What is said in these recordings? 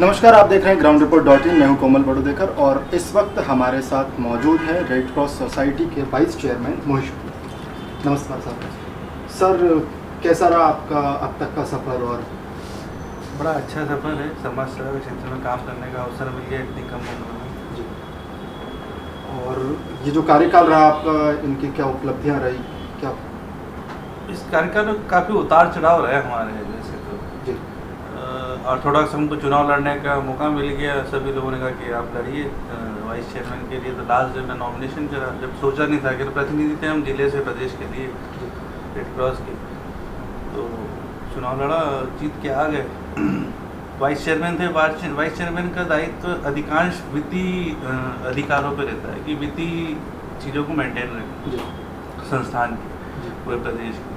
नमस्कार, आप देख रहे हैं ग्राउंड रिपोर्ट .in। मैं हूं कोमल बड़ोदेकर और इस वक्त हमारे साथ मौजूद है रेड क्रॉस सोसाइटी के वाइस चेयरमैन मोहिश। नमस्कार सर, कैसा रहा आपका अब तक का सफ़र? और बड़ा अच्छा सफ़र है। समाज सेवा के क्षेत्र में काम करने का अवसर मिल गया इतनी कम उम्र में जी। और ये जो कार्यकाल रहा आपका, इनकी क्या उपलब्धियां रही? क्या इस कार्यकाल में काफ़ी उतार चढ़ाव रहे हमारे जैसे तो जी और थोड़ा सा हमको चुनाव लड़ने का मौका मिल गया। सभी लोगों ने कहा कि आप लड़िए वाइस चेयरमैन के लिए। तो लास्ट जब मैं नॉमिनेशन करा, जब सोचा नहीं था कि प्रतिनिधि थे हम जिले से प्रदेश के लिए रेड क्रॉस के, तो चुनाव लड़ा, जीत के आ गए। वाइस चेयरमैन थे। वाइस चेयरमैन का दायित्व अधिकांश वित्तीय अधिकारों पर रहता है कि वित्तीय चीज़ों को मेंटेन रखें संस्थान की, पूरे प्रदेश की।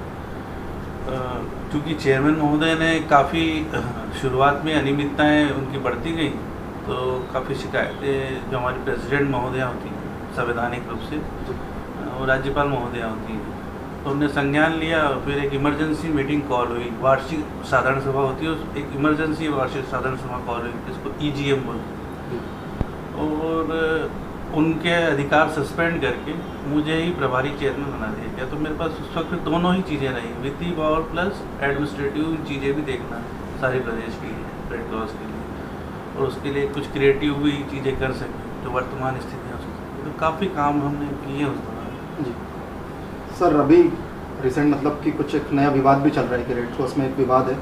क्योंकि चेयरमैन महोदय ने काफ़ी शुरुआत में अनियमितताएँ उनकी बढ़ती गई, तो काफ़ी शिकायतें जो हमारी प्रेसिडेंट महोदया होती हैं संवैधानिक रूप से, और राज्यपाल महोदया होती हैं, तो हमने संज्ञान लिया। फिर एक इमरजेंसी मीटिंग कॉल हुई। वार्षिक साधारण सभा होती है, एक इमरजेंसी वार्षिक साधारण सभा कॉल हुई, जिसको EGM बोलते हैं। और उनके अधिकार सस्पेंड करके मुझे ही प्रभारी चेयरमैन बना दिया गया। तो मेरे पास उस वक्त दोनों ही चीज़ें रही, वित्तीय पावर प्लस एडमिनिस्ट्रेटिव चीज़ें भी देखना सारे प्रदेश के लिए, रेड क्रॉस के लिए, और उसके लिए कुछ क्रिएटिव भी चीज़ें कर सकें जो वर्तमान स्थिति हो सकती। तो काफ़ी काम हमने किए उस दौरान। जी सर, अभी रिसेंट मतलब कि कुछ एक नया विवाद भी चल रहा है कि रेड क्रॉस में एक विवाद है।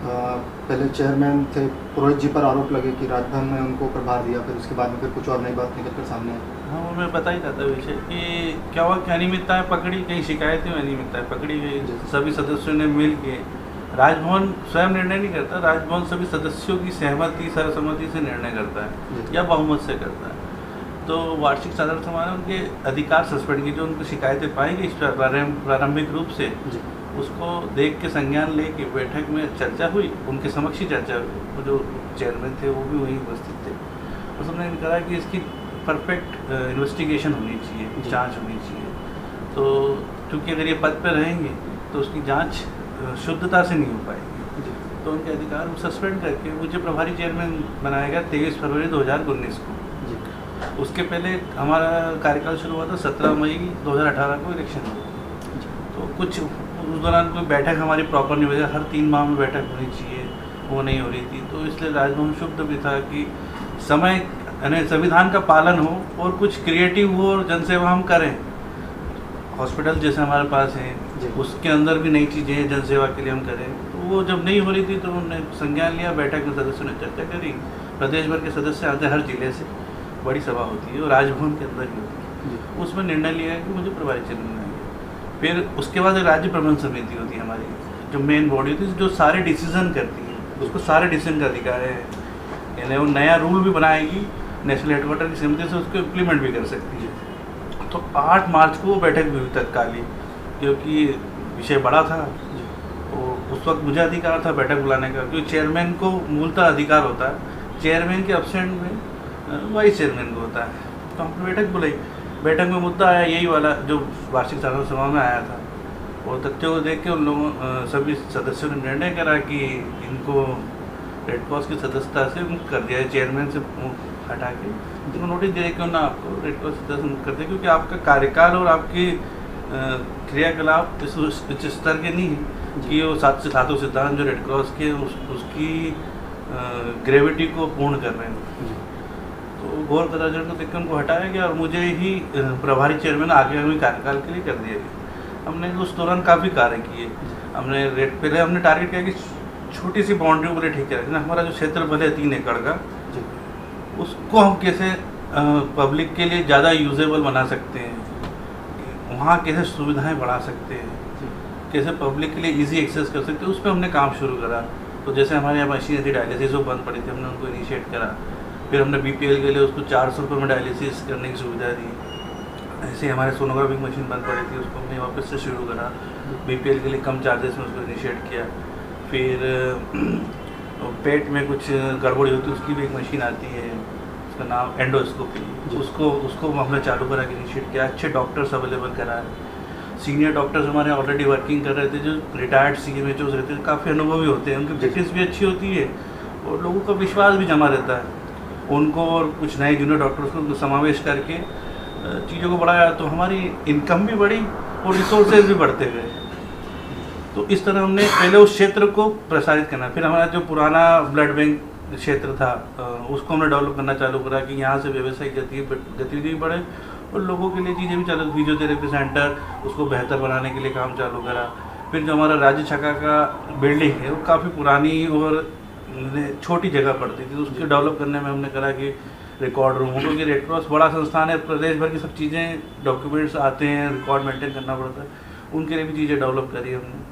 पहले चेयरमैन थे पुरोहित जी पर आरोप लगे कि राजभवन में उनको प्रभार दिया, फिर उसके बाद में फिर कुछ और नई बात निकल कर सामने आई। हाँ, वो मैं बता ही था विषय कि क्या हुआ कि अनियमितताएँ पकड़ी, कई शिकायतें अनियमितताएँ पकड़ी गई। सभी सदस्यों ने मिल के, राजभवन स्वयं निर्णय नहीं करता, राजभवन सभी सदस्यों की सहमति सर्वसम्मति से निर्णय करता है या बहुमत से करता है। तो वार्षिक साधारण सभा ने उनके अधिकार सस्पेंड की, जो उनको शिकायतें पाई गई प्रारंभिक रूप से, उसको देख के संज्ञान ले के बैठक में चर्चा हुई, उनके समक्ष ही चर्चा हुई। वो जो चेयरमैन थे वो भी वहीं उपस्थित थे। तो सबने कहा कि इसकी परफेक्ट इन्वेस्टिगेशन होनी चाहिए, जांच होनी चाहिए। तो क्योंकि अगर ये पद पर रहेंगे तो उसकी जांच शुद्धता से नहीं हो पाएगी, तो उनके अधिकार सस्पेंड करके मुझे प्रभारी चेयरमैन बनाया गया 23 फरवरी 2019 को। उसके पहले हमारा कार्यकाल शुरू हुआ था 17 मई 2018 को इलेक्शन हुआ। तो कुछ उस दौरान कोई बैठक हमारी प्रॉपर नहीं हुई, हर 3 माह में बैठक होनी चाहिए, वो नहीं हो रही थी। तो इसलिए राजभवन शुभ भी था कि समय यानी संविधान का पालन हो और कुछ क्रिएटिव हो और जनसेवा हम करें। हॉस्पिटल जैसे हमारे पास है, उसके अंदर भी नई चीज़ें जनसेवा के लिए हम करें। तो वो जब नहीं हो रही थी तो उन्होंने संज्ञान लिया, बैठक में सदस्यों ने चर्चा करी। प्रदेश भर के सदस्य आते हैं, हर जिले से बड़ी सभा होती है और राजभवन के अंदर ही होती है। उसमें निर्णय लिया है कि मुझे प्रभारी चेयरमैन बनाएंगे। फिर उसके बाद राज्य प्रबंध समिति होती है हमारी, जो मेन बॉडी होती है, जो सारे डिसीजन करती है, उसको सारे डिसीजन का अधिकार है। यानी वो नया रूल भी बनाएगी, नेशनल हेडक्वार्टर की समिति से उसको इम्प्लीमेंट भी कर सकती है। तो 8 मार्च को वो बैठक भी हुई तत्कालीन, क्योंकि विषय बड़ा था। और उस वक्त मुझे अधिकार था बैठक बुलाने का, क्योंकि चेयरमैन को मूलतः अधिकार होता है, चेयरमैन के एब्सेंट में वाइस चेयरमैन को होता है। तो हमने बैठक बुलाई। बैठक में मुद्दा आया यही वाला जो वार्षिक साधारण सभा में आया था। और तथ्यों को देख के उन लोगों सभी सदस्यों ने निर्णय करा कि इनको रेड क्रॉस की सदस्यता से मुक्त कर दिया है, चेयरमैन से हटा के। तो नोटिस दिया क्यों ना आपको रेड क्रॉस सदस्य मुक्त कर दिया, क्योंकि आपका कार्यकाल और आपकी क्रियाकलाप इस उच्च स्तर के नहीं है कि वो 7 से 7 सिद्धांत जो रेड क्रॉस के उसकी ग्रेविटी को पूर्ण कर रहे हैं। तो गौर कदाचार को देखकर उनको हटाया गया और मुझे ही प्रभारी चेयरमैन आगामी कार्यकाल के लिए कर दिया गया। हमने उस दौरान काफ़ी कार्य किए। पहले हमने टारगेट किया कि छोटी सी बाउंड्री को ठीक है, हमारा जो क्षेत्र भले 3 एकड़ का, उसको हम कैसे पब्लिक के लिए ज़्यादा यूजेबल बना सकते हैं, वहाँ कैसे सुविधाएं बढ़ा सकते हैं, कैसे पब्लिक के लिए इजी एक्सेस कर सकते हैं, उस पर हमने काम शुरू करा। तो जैसे हमारे यहाँ मशीन थी डायलिसिस, वो बंद पड़ी थी, हमने उनको इनिशिएट करा। फिर हमने BPL के लिए उसको 400 रुपये में डायलिसिस करने की सुविधा दी। ऐसे हमारे सोनोग्राफी मशीन बंद पड़ी थी, उसको हमने वापस से शुरू करा। BPL के लिए कम चार्जेस में उसको इनिशिएट किया। फिर पेट में कुछ गड़बड़ी होती है, उसकी भी एक मशीन आती है, उसका नाम एंडोस्कोपी, उसको हमने चालू करा के इनिशिएट किया। अच्छे डॉक्टर्स अवेलेबल कराए। सीनियर डॉक्टर्स हमारे ऑलरेडी वर्किंग कर रहे थे, जो रिटायर्ड CMHOs रहते हैं, काफ़ी अनुभवी होते हैं, उनकी प्रैक्टिस भी अच्छी होती है और लोगों का विश्वास भी जमा रहता है उनको, और कुछ नए जूनियर डॉक्टर्स को समावेश करके चीज़ों को बढ़ाया, तो हमारी इनकम भी बढ़ी और रिसोर्सेज भी बढ़ते गए। तो इस तरह हमने पहले उस क्षेत्र को प्रसारित करना, फिर हमारा जो पुराना ब्लड बैंक क्षेत्र था उसको हमने डेवलप करना चालू करा कि यहाँ से व्यावसायिक गतिविधि बढ़े और लोगों के लिए चीज़ें भी चालू, फिजियोथेरेपी सेंटर उसको बेहतर बनाने के लिए काम चालू करा। फिर जो हमारा राज्य शाखा का बिल्डिंग है वो काफ़ी पुरानी और छोटी जगह पड़ती थी, तो उसको डेवलप करने में हमने करा कि रिकॉर्ड रूम हो, क्योंकि रेड क्रॉस बड़ा संस्थान है, प्रदेश भर की सब चीज़ें डॉक्यूमेंट्स आते हैं, रिकॉर्ड मेंटेन करना पड़ता है, उनके लिए भी चीज़ें डेवलप करी हमने।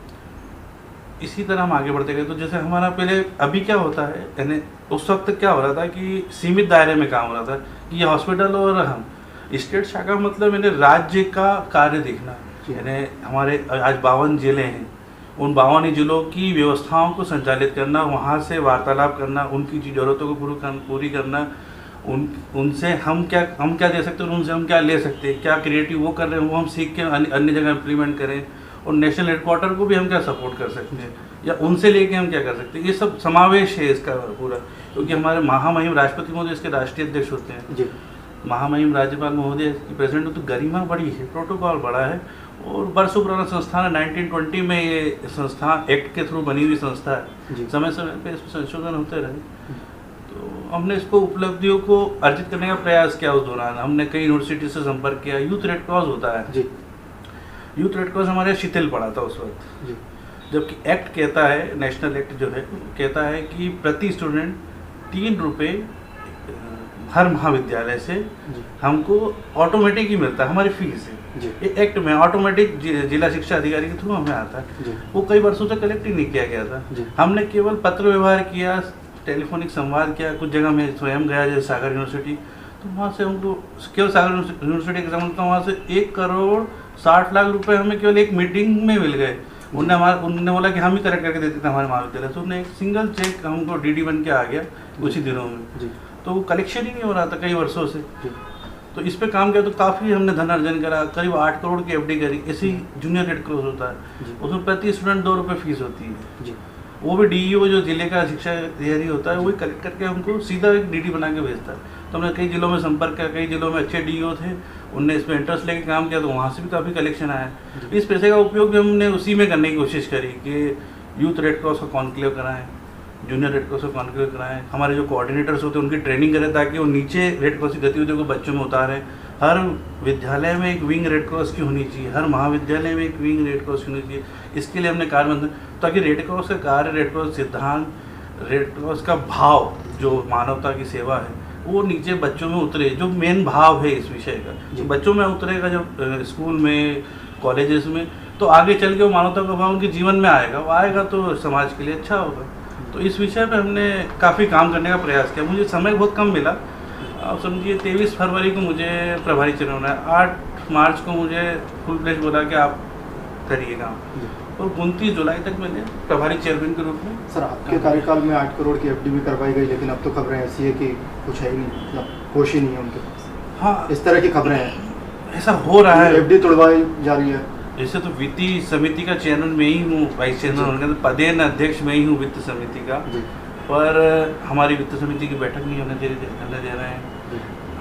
इसी तरह हम आगे बढ़ते गए। तो जैसे हमारा पहले अभी क्या होता है, यानी उस वक्त क्या हो रहा था कि सीमित दायरे में काम हो रहा था कि ये हॉस्पिटल और हम स्टेट शाखा, मतलब यानी राज्य का कार्य देखना, यानी हमारे आज 52 जिले हैं, उन 52 जिलों की व्यवस्थाओं को संचालित करना, वहाँ से वार्तालाप करना, उनकी ज़रूरतों को पूरी करना, उनसे हम क्या दे सकते हैं, उनसे हम क्या ले सकते हैं, क्या क्रिएटिव वो कर रहे हैं वो हम सीख के अन्य जगह इम्प्लीमेंट करें, और नेशनल हेडक्वार्टर को भी हम क्या सपोर्ट कर सकते हैं या उनसे लेके हम क्या कर सकते हैं। ये सब समावेश है इसका पूरा, क्योंकि हमारे महामहिम राष्ट्रपति महोदय इसके राष्ट्रीय अध्यक्ष होते हैं जी। महामहिम राज्यपाल महोदय की प्रेसिडेंट, तो गरिमा बड़ी है, प्रोटोकॉल बड़ा है, और वर्षों पुराना संस्थान है। 1920 में ये संस्था एक्ट के थ्रू बनी हुई संस्था है, समय समय पे इसमें संशोधन होते रहे। तो हमने इसको उपलब्धियों को अर्जित करने का प्रयास किया। उस दौरान हमने कई यूनिवर्सिटी से संपर्क किया। यूथ रेड क्रॉस होता है जी, यूथ रेड क्रॉस हमारे शिथिल पड़ा था उस वक्त जी, जबकि एक्ट कहता है, नेशनल एक्ट जो है कहता है कि प्रति स्टूडेंट 3 रुपये हर महाविद्यालय से हमको ऑटोमेटिक ही मिलता है, हमारी फीस है। ये एक्ट में ऑटोमेटिक जिला शिक्षा अधिकारी के थ्रू हमें आता है। वो कई वर्षों से कलेक्ट ही नहीं किया गया था। हमने केवल पत्र व्यवहार किया, टेलीफोनिक संवाद किया, कुछ जगह में स्वयं गया जैसे सागर यूनिवर्सिटी, तो वहाँ से हमको केवल सागर यूनिवर्सिटी के संबंध, वहाँ से 1 करोड़ 60 लाख रुपए हमें केवल एक मीटिंग में मिल गए। उन्होंने बोला कि हम ही कलेक्ट करके देते थे हमारे महाविद्यालय, तो उन्हें एक सिंगल चेक हमको DD बन के आ गया कुछ ही दिनों में। तो वो कलेक्शन ही नहीं हो रहा था कई वर्षों से। तो इस पे काम किया, तो काफ़ी हमने धन अर्जन करा, करीब 8 करोड़ की FD करी। ऐसी जूनियर रेड क्रॉस होता है, उसमें प्रति स्टूडेंट 2 रुपये फीस होती है। वो भी DEO जो जिले का शिक्षा अधिकारी होता है वही कलेक्ट करके हमको सीधा एक DD बना के भेजता है। तो हमने कई जिलों में संपर्क किया, कई जिलों में अच्छे DEO थे, उनने इसमें इंटरेस्ट लेके काम किया, तो वहाँ से भी काफ़ी कलेक्शन आया। इस पैसे का उपयोग भी हमने उसी में करने की कोशिश करी कि यूथ रेड क्रॉस का कॉन्क्लेव कराएं, जूनियर रेड क्रॉस का कॉन्क्लेव कराएं, हमारे जो कोऑर्डिनेटर्स होते हैं उनकी ट्रेनिंग करें ताकि वो नीचे रेड क्रॉस की गतिविधियों को बच्चों में उतारें। हर विद्यालय में एक विंग रेड क्रॉस की होनी चाहिए, हर महाविद्यालय में एक विंग रेड क्रॉस की होनी चाहिए। इसके लिए हमने कार्य बंधन, ताकि रेड क्रॉस का कार्य, रेड क्रॉस सिद्धांत, रेड क्रॉस का भाव जो मानवता की सेवा है वो नीचे बच्चों में उतरे, जो मेन भाव है इस विषय का, जो बच्चों में उतरेगा जब स्कूल में, कॉलेजेस में, तो आगे चल के वो मानवता का भाव उनके जीवन में आएगा, वो आएगा तो समाज के लिए अच्छा होगा। तो इस विषय पे हमने काफ़ी काम करने का प्रयास किया। मुझे समय बहुत कम मिला, आप समझिए 23 फरवरी को मुझे प्रभारी चयन होना है, 8 मार्च को मुझे फुल प्लेज बोला कि आप करिए काम, और 29 जुलाई तक मैंने प्रभारी चेयरमैन के रूप में। सर आपके कार्यकाल में 8 करोड़ की FD भी करवाई गई, लेकिन अब तो खबरें ऐसी है कि कुछ है ही नहीं, मतलब कोश ही नहीं है उनके पास। हाँ, इस तरह की खबरें हैं, ऐसा हो रहा है, FD तोड़वाई जा रही है। जैसे तो वित्तीय समिति का चेयरमैन मैं ही हूँ, वाइस चेयरमैन होने का पदेन अध्यक्ष मैं ही हूँ वित्त समिति का, पर हमारी वित्त समिति की बैठक नहीं होने दे रहे हैं।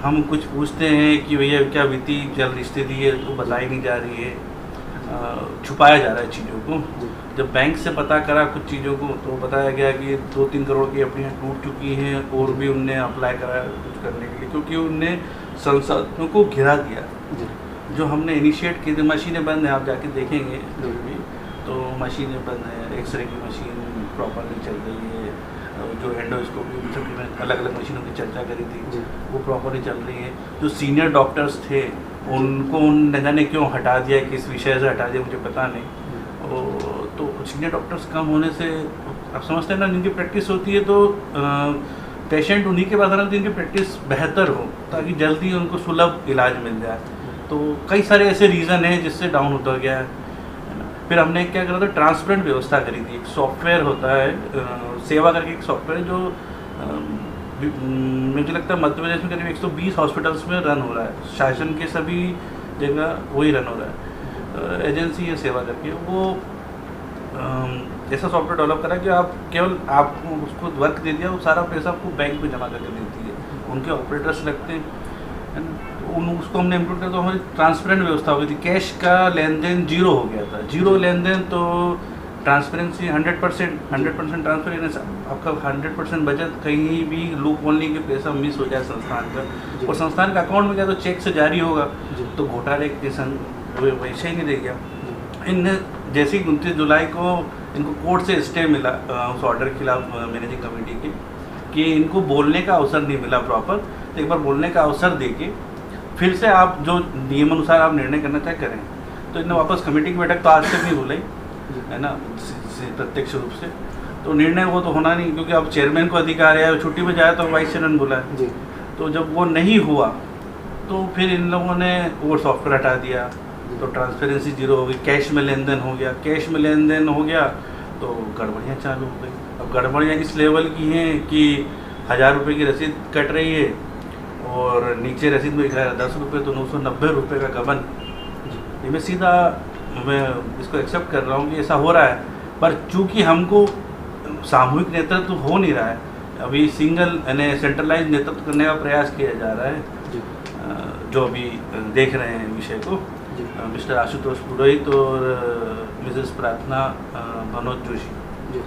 हम कुछ पूछते हैं कि भैया क्या वित्तीय जल स्थिति है, तो बताई नहीं जा रही है, छुपाया जा रहा है चीज़ों को। जब बैंक से पता करा कुछ चीज़ों को, तो बताया गया कि 2-3 करोड़ की अपनी टूट चुकी हैं, और भी उनने अप्लाई करा कुछ करने के लिए, क्योंकि उनने संसाधनों को घिरा दिया। जो हमने इनिशिएट की थी, मशीनें बंद हैं, आप जाके देखेंगे तो मशीनें बंद हैं, एक्सरे की मशीन प्रॉपर नहीं चल रही है, जो एंडोस्कोपी सभी में अलग अलग मशीनों की चर्चा करी थी वो प्रॉपर नहीं चल रही है। जो सीनियर डॉक्टर्स थे उनको न जाने क्यों हटा दिया, किस विषय से हटा दिया मुझे पता नहीं। तो सीनियर डॉक्टर्स कम होने से आप समझते हैं ना, जिनकी प्रैक्टिस होती है तो पेशेंट उन्हीं के पास आना, जिनकी प्रैक्टिस बेहतर हो, ताकि जल्दी उनको सुलभ इलाज मिल जाए। तो कई सारे ऐसे रीज़न हैं जिससे डाउन होता गया है। फिर हमने क्या करा था, ट्रांसपेरेंट व्यवस्था करी थी। एक सॉफ्टवेयर होता है सेवा करके, एक सॉफ्टवेयर जो मुझे लगता है मध्य प्रदेश में करीब 120 हॉस्पिटल्स में रन हो रहा है, शासन के सभी जगह वही रन हो रहा है। एजेंसी है सेवा करके, वो ऐसा सॉफ्टवेयर डेवलप करा कि आप केवल आपको उसको वर्क दे दिया, वो सारा पैसा आपको बैंक में जमा करके देती है, उनके ऑपरेटर्स लगते हैं, है ना। तो उसको हमने इम्प्रूव किया तो हमारी ट्रांसपेरेंट व्यवस्था हो गई थी, कैश का लेन देन जीरो हो गया था, जीरो लेन देन, तो ट्रांसपेरेंसी 100% ट्रांसपेरेंसी, आपका 100% बचत, कहीं भी लूप होल नहीं कि पैसा मिस हो जाए संस्थान का, और संस्थान का अकाउंट में गया तो चेक से जारी होगा, तो घोटाले के वैसे ही नहीं रह गया। इन जैसे ही 29 जुलाई को इनको कोर्ट से स्टे मिला उस ऑर्डर के खिलाफ मैनेजिंग कमेटी के, कि इनको बोलने का अवसर नहीं मिला प्रॉपर, तो एक बार बोलने का अवसर देके फिर से आप जो नियम अनुसार आप निर्णय करना चाहे करें। तो इन्हें वापस कमेटी की बैठक तो आज तक नहीं बुलाई, है ना, प्रत्यक्ष रूप से, तो निर्णय वो तो होना नहीं, क्योंकि अब चेयरमैन को अधिकार है, छुट्टी में जाए तो वाइस चेयरमैन बुलाए, तो जब वो नहीं हुआ तो फिर इन लोगों ने वो सॉफ्टवेयर हटा दिया, तो ट्रांसपेरेंसी जीरो हो गई, कैश में लेन देन हो गया, कैश में लेन देन हो गया तो गड़बड़ियाँ चालू हो गई। अब गड़बड़ियाँ इस लेवल की हैं कि 1000 रुपये की रसीद कट रही है और नीचे रसीद में लिखा है 10 रुपये, तो 990 रुपये का गबन। ये मैं सीधा मैं इसको एक्सेप्ट कर रहा हूँ कि ऐसा हो रहा है, पर चूँकि हमको सामूहिक नेतृत्व हो नहीं रहा है, अभी सिंगल यानी सेंट्रलाइज नेतृत्व करने का प्रयास किया जा रहा है, जो अभी देख रहे हैं विषय को मिस्टर आशुतोष पुरोहित और मिसेस प्रार्थना मनोज जोशी,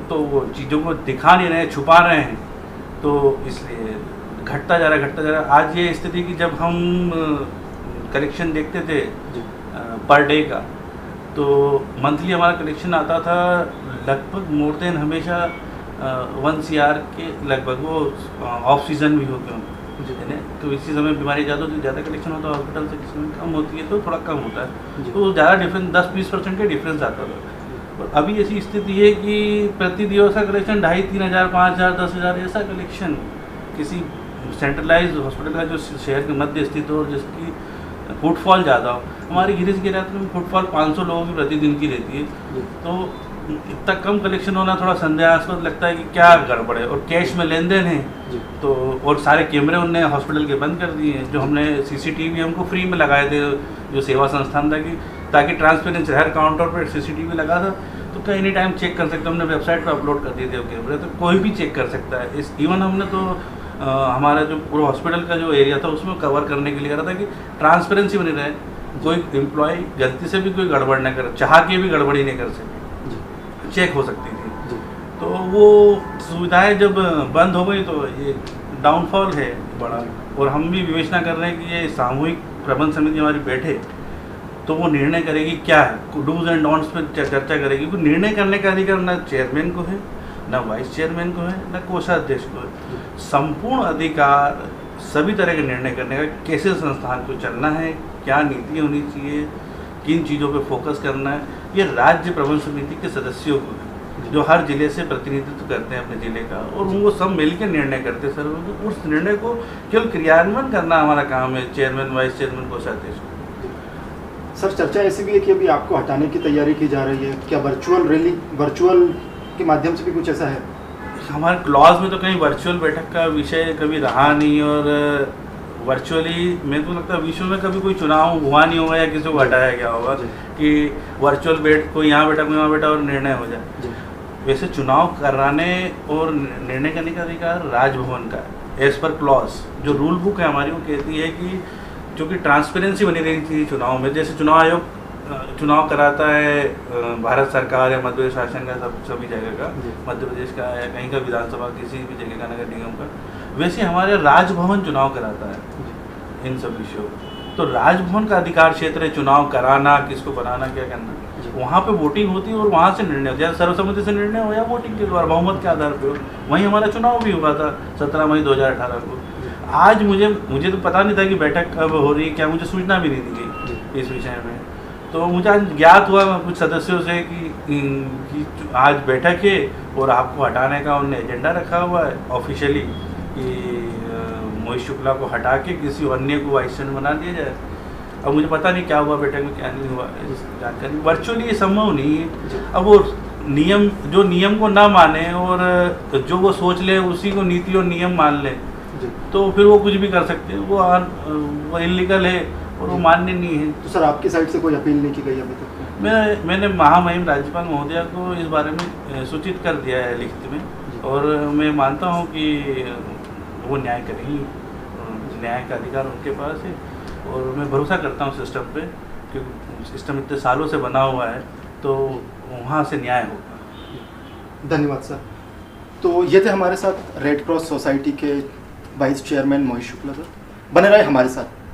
तो वो चीज़ों को दिखा नहीं रहे, छुपा रहे हैं, तो इसलिए घटता जा रहा है। आज ये स्थिति कि जब हम कलेक्शन देखते थे पर डे का, तो मंथली हमारा कलेक्शन आता था लगभग मोर देन हमेशा 1 CR के लगभग, वो ऑफ सीजन भी होते हैं, तो इसी समय बीमारी ज़्यादा होती है, ज़्यादा कलेक्शन होता है हॉस्पिटल से, किसी में कम होती है तो थोड़ा कम होता है, तो ज़्यादा डिफरेंस 10-20% का डिफरेंस आता था। और अभी ऐसी स्थिति है कि प्रति दिवस का कलेक्शन 2500, 3000, 5000, 10,000 ऐसा कलेक्शन किसी सेंट्रलाइज हॉस्पिटल का जो शहर के मध्य स्थित हो और जिसकी फुटफॉल ज़्यादा हो। हमारी गिरीश के रात में फुटफॉल 500 लोगों की प्रतिदिन की रहती है, तो इतना कम कलेक्शन होना थोड़ा संदेहास्पद लगता है कि क्या गड़बड़ है। और कैश में लेन देन है, तो और सारे कैमरे उनने हॉस्पिटल के बंद कर दिए हैं, जो हमने CCTV हमको फ्री में लगाए थे, जो सेवा संस्थान था, कि ताकि ट्रांसपेरेंसी, हर काउंटर पर CCTV लगा था, तो कहीं एनी टाइम चेक कर सकते। हमने वेबसाइट पर अपलोड कर दिए थे वो कैमरे, तो कोई भी चेक कर सकता है। इवन हमने तो हमारा जो पूरा हॉस्पिटल का जो एरिया था उसमें कवर करने के लिए करा था कि ट्रांसपेरेंसी बनी रहे, कोई एम्प्लॉय गलती से भी कोई गड़बड़ न करे, चाह के भी गड़बड़ी नहीं कर सके, चेक हो सकती थी। तो वो सुविधाएं जब बंद हो गई तो ये डाउनफॉल है बड़ा। और हम भी विवेचना कर रहे हैं कि ये सामूहिक प्रबंध समिति हमारी बैठे तो वो निर्णय करेगी क्या है, डूज एंड डोंट्स पर चर्चा करेगी। क्योंकि निर्णय करने का अधिकार न चेयरमैन को है, न वाइस चेयरमैन को है, न कोषाध्यक्ष को है। संपूर्ण अधिकार सभी तरह के निर्णय करने का, कैसे संस्थान को चलना है, क्या नीति होनी चाहिए, किन चीज़ों पे फोकस करना है, ये राज्य प्रबंध समिति के सदस्यों को है, जो हर जिले से प्रतिनिधित्व करते हैं अपने जिले का, और वो सब मिलकर निर्णय करते हैं सर। उस निर्णय को केवल क्रियान्वयन करना हमारा काम है, चेयरमैन, वाइस चेयरमैन, कोषाध्यक्ष। सर चर्चा ऐसी भी है कि अभी आपको हटाने की तैयारी की जा रही है, क्या वर्चुअल के माध्यम से भी कुछ ऐसा है? हमारे क्लॉज में तो कहीं वर्चुअल बैठक का विषय कभी रहा नहीं, और वर्चुअली मेरे को लगता है विश्व में कभी कोई चुनाव हुआ नहीं होगा या किसी को हटाया गया होगा कि वर्चुअल बैठ कोई यहाँ बैठा कोई वहाँ बैठा और निर्णय हो जाए। वैसे चुनाव कराने और निर्णय करने का अधिकार राजभवन का है, एज पर क्लॉज। जो रूल बुक है हमारी वो कहती है कि क्योंकि ट्रांसपेरेंसी बनी रही थी चुनाव में, जैसे चुनाव आयोग चुनाव कराता है भारत सरकार या मध्य प्रदेश शासन का, सभी जगह का, मध्य प्रदेश का या कहीं का विधानसभा, किसी भी जगह का, नगर निगम का, वैसे हमारे राजभवन चुनाव कराता है इन सब विषयों को। तो राजभवन का अधिकार क्षेत्र है चुनाव कराना, किसको बनाना, क्या करना। वहाँ पे वोटिंग होती है और वहाँ से निर्णय होता है, सर्वसम्मति से निर्णय हो या वोटिंग के द्वारा बहुमत के आधार पर हो। वहीं हमारा चुनाव भी हुआ था 17 मई 2018 को। आज मुझे तो पता नहीं था कि बैठक कब हो रही है, क्या मुझे सूचना भी नहीं दी गई इस विषय में। तो मुझे आज ज्ञात हुआ कुछ सदस्यों से कि आज बैठक है और आपको हटाने का उन्होंने एजेंडा रखा हुआ है ऑफिशियली, कि मोहित शुक्ला को हटा के किसी अन्य को वाइस चेयरमैन बना दिया जाए। अब मुझे पता नहीं क्या हुआ बैठक में, क्या नहीं हुआ, जानकारी। वर्चुअली ये संभव नहीं है। अब वो नियम को ना माने और जो वो सोच ले उसी को नीति और नियम मान ले, तो फिर वो कुछ भी कर सकते हैं। वो इलीगल है और वो मान्य नहीं है। तो सर आपकी साइड से कोई अपील नहीं की गई अभी तक? मैंने महामहिम राज्यपाल महोदया को इस बारे में सूचित कर दिया है लिखित में, और मैं मानता हूं कि वो न्याय करेंगी। न्याय का अधिकार उनके पास है, और मैं भरोसा करता हूं सिस्टम पे, क्योंकि सिस्टम इतने सालों से बना हुआ है, तो वहाँ से न्याय होगा। धन्यवाद सर। तो ये थे हमारे साथ रेड क्रॉस सोसाइटी के वाइस चेयरमैन मोहित शुक्ला सर। बने रहे हमारे साथ।